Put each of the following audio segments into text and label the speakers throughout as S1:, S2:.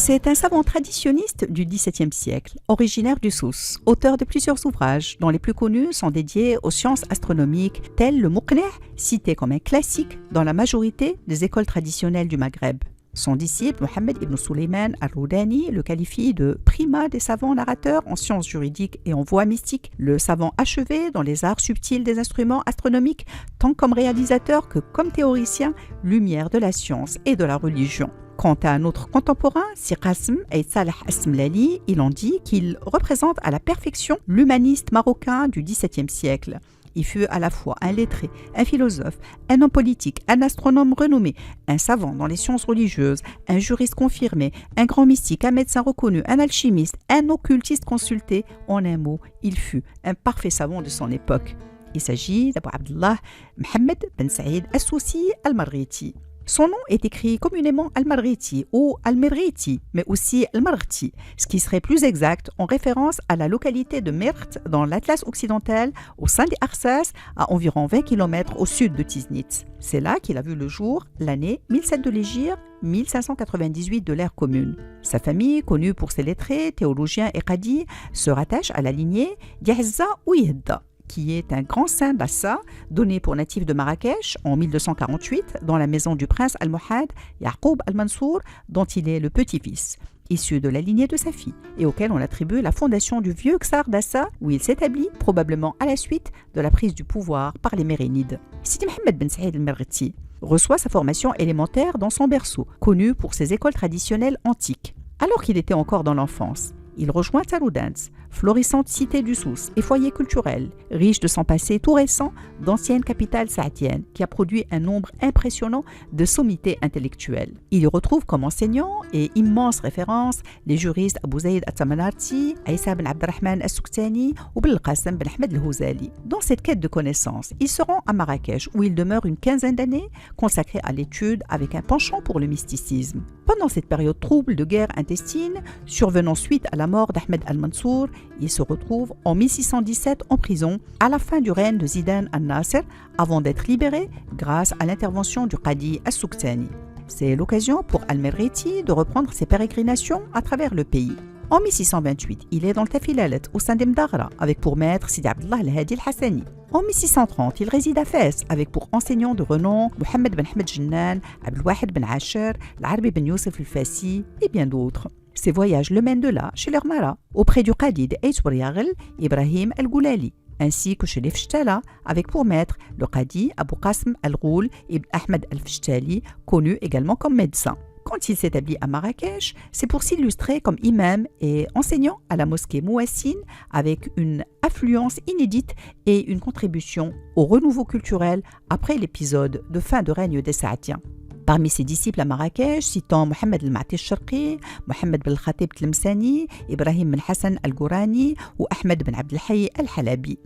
S1: C'est un savant traditionniste du XVIIe siècle, originaire du Souss, auteur de plusieurs ouvrages, dont les plus connus sont dédiés aux sciences astronomiques, tels le Muqni', cité comme un classique dans la majorité des écoles traditionnelles du Maghreb. Son disciple, Mohammed ibn Sulayman al-Roudani, le qualifie de primat des savants narrateurs en sciences juridiques et en voie mystique, le savant achevé dans les arts subtils des instruments astronomiques, tant comme réalisateur que comme théoricien, lumière de la science et de la religion. Quant à un autre contemporain, Sir Qasim Aït Salah As-Smlali, il en dit qu'il représente à la perfection l'humaniste marocain du XVIIe siècle. Il fut à la fois un lettré, un philosophe, un homme politique, un astronome renommé, un savant dans les sciences religieuses, un juriste confirmé, un grand mystique, un médecin reconnu, un alchimiste, un occultiste consulté. En un mot, il fut un parfait savant de son époque. Il s'agit d'Abou Abdallah Mohammed Ben Saïd As-Soussi Al-Marghiti. Son nom est écrit communément Al-Marghiti ou Al-Mirghiti, mais aussi Al-Marghti, ce qui serait plus exact en référence à la localité de Mirgt dans l'Atlas occidental, au sein des Arsas, à environ 20 km au sud de Tiznit. C'est là qu'il a vu le jour l'année 1007 de l'Hégire, 1598 de l'ère commune. Sa famille, connue pour ses lettrés, théologiens et qadis, se rattache à la lignée d'Yahza ou Yehda, qui est un grand saint d'Assa, donné pour natif de Marrakech en 1248 dans la maison du prince Al-Mohad Yaqoub Al-Mansour, dont il est le petit-fils, issu de la lignée de sa fille, et auquel on attribue la fondation du vieux Ksar d'Assa, où il s'établit probablement à la suite de la prise du pouvoir par les Mérinides. Sidi Mohammed Ben Saïd Al-Marghiti reçoit sa formation élémentaire dans son berceau, connu pour ses écoles traditionnelles antiques. Alors qu'il était encore dans l'enfance, il rejoint Taroudants, florissante cité du Souss et foyer culturel, riche de son passé tout récent d'ancienne capitale saadienne, qui a produit un nombre impressionnant de sommités intellectuelles. Il y retrouve comme enseignants et immenses références les juristes Abou Zaïd At-Tamanarti, Aïssa Ben Abdelrahman As-Souktani ou Belqasem Ben Ahmed Al-Houzali. Dans cette quête de connaissances, il se rend à Marrakech où il demeure une quinzaine d'années consacré à l'étude avec un penchant pour le mysticisme. Pendant cette période trouble de guerre intestine, survenant suite à la mort d'Ahmed Al-Mansour, il se retrouve en 1617 en prison à la fin du règne de Zidane al-Nasser avant d'être libéré grâce à l'intervention du Qadi As-Souktani. C'est l'occasion pour Al-Marghiti de reprendre ses pérégrinations à travers le pays. En 1628, il est dans le Tafilalet au sein d'Mdaghra avec pour maître Sidi Abdallah al-Hadi al-Hassani. En 1630, il réside à Fès avec pour enseignants de renom Mohammed Ben Ahmed Jennan, Abdelwahid Ben Asher, l'Arbi Ben Youssef al-Fassi et bien d'autres. Ces voyages le mènent de là chez leur mara, auprès du Qadi de Aït-Bouriaghel, Ibrahim al-Goulali, ainsi que chez les Feshtala, avec pour maître le Qadi Abou Qasim al-Ghoul ibn Ahmed al-Feshtali, connu également comme médecin. Quand il s'établit à Marrakech, c'est pour s'illustrer comme imam et enseignant à la mosquée Mouassine, avec une affluence inédite et une contribution au renouveau culturel après l'épisode de fin de règne des Saadiens. Parmi ses disciples à Marrakech, citant Mohammed al-Ma'ti al-Sharqi, Mohammed Ben Khatib al-Tlemsani, Ibrahim Ben Hassan al-Gourani ou Ahmed Ben Abdelhayi al-Halabi.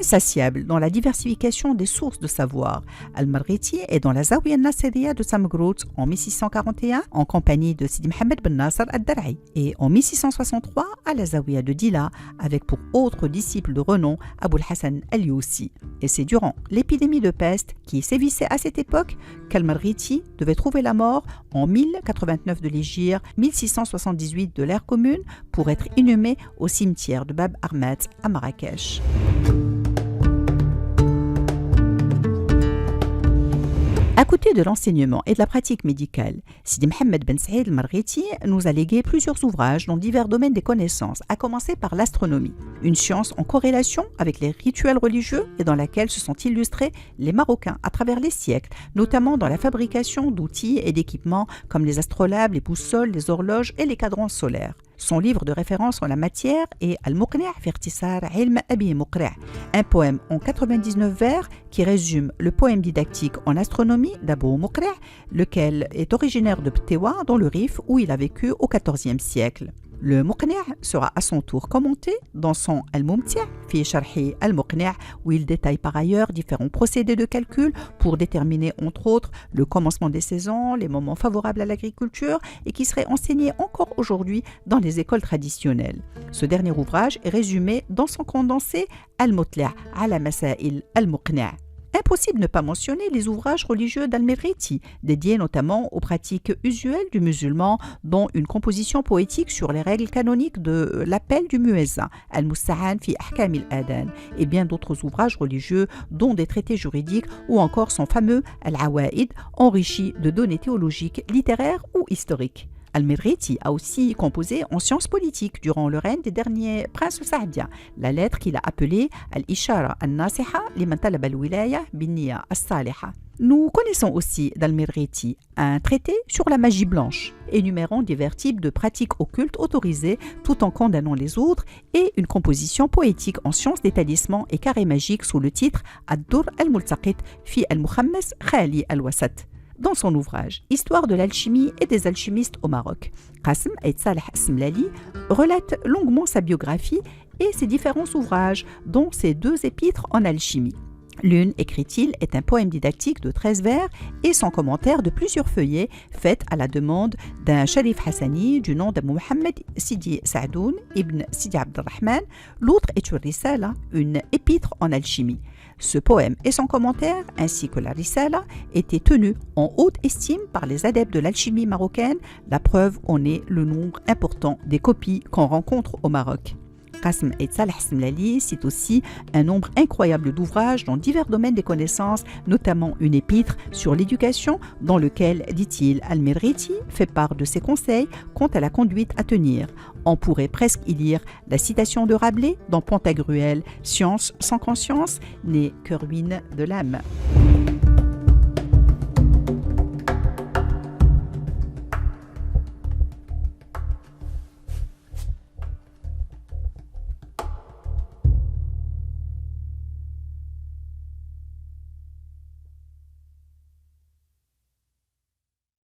S1: Insatiable dans la diversification des sources de savoir, Al-Marghiti est dans la Zawiya al-Nasiriya de Samgrout en 1641 en compagnie de Sidi Mohammed Ben Nasser al-Dar'i et en 1663 à la Zawiya de Dila avec pour autre disciple de renom Abou al-Hassan al-Youssi. Et c'est durant l'épidémie de peste qui sévissait à cette époque qu'Al-Marghiti devait trouver la mort en 1089 de l'Hégire, 1678 de l'ère commune pour être inhumé au cimetière de Bab Armat à Marrakech. À côté de l'enseignement et de la pratique médicale, Sidi Mohammed Ben Saïd Al-Marghiti nous a légué plusieurs ouvrages dans divers domaines des connaissances, à commencer par l'astronomie, une science en corrélation avec les rituels religieux et dans laquelle se sont illustrés les Marocains à travers les siècles, notamment dans la fabrication d'outils et d'équipements comme les astrolabes, les boussoles, les horloges et les cadrans solaires. Son livre de référence en la matière est Al-Muqni' fi ikhtisar ilm Abi Muqri', un poème en 99 vers qui résume le poème didactique en astronomie d'Abou Muqri', lequel est originaire de Ptewa dans le Rif où il a vécu au XIVe siècle. Le Muqni' sera à son tour commenté dans son Al-Mumti' fi Sharhi Al-Muqni' où il détaille par ailleurs différents procédés de calcul pour déterminer entre autres le commencement des saisons, les moments favorables à l'agriculture et qui serait enseigné encore aujourd'hui dans les écoles traditionnelles. Ce dernier ouvrage est résumé dans son condensé Al-Mutli' ala Masail Al-Muqni'. Impossible de ne pas mentionner les ouvrages religieux d'Al-Mirriti, dédiés notamment aux pratiques usuelles du musulman, dont une composition poétique sur les règles canoniques de l'appel du muezzin, Al-Musta'an fi Ahkam al-Adhan, et bien d'autres ouvrages religieux, dont des traités juridiques ou encore son fameux Al-Awaïd, enrichi de données théologiques, littéraires ou historiques. Al-Mirriti a aussi composé en sciences politiques durant le règne des derniers princes saadiens, la lettre qu'il a appelée Al-Ishara al-Nasiha liman talaba al-wilaya bin-niyya as-saliha. Nous connaissons aussi d'Al-Mirriti un traité sur la magie blanche, énumérant divers types de pratiques occultes autorisées tout en condamnant les autres, et une composition poétique en sciences d'établissement et carré magique sous le titre Ad-Dur al-Multaqit fi al-Mukhammas Khali al-Wasat. Dans son ouvrage « Histoire de l'alchimie et des alchimistes au Maroc », Qasim Aït Saleh Asmlali relate longuement sa biographie et ses différents ouvrages, dont ses 2 épîtres en alchimie. L'une, écrit-il, est un poème didactique de 13 vers et son commentaire de plusieurs feuillets faits à la demande d'un Sharif Hassani du nom de Mohammed Sidi Sa'doun ibn Sidi Abdelrahman. L'autre est une risala, une épître en alchimie. Ce poème et son commentaire, ainsi que la risala, étaient tenus en haute estime par les adeptes de l'alchimie marocaine. La preuve en est le nombre important des copies qu'on rencontre au Maroc. Qasim Aït Saleh Asmlali cite aussi un nombre incroyable d'ouvrages dans divers domaines des connaissances, notamment une épître sur l'éducation dans lequel, dit-il, Al-Mirriti fait part de ses conseils quant à la conduite à tenir. On pourrait presque y lire la citation de Rabelais dans Pantagruel, « Science sans conscience n'est que ruine de l'âme ».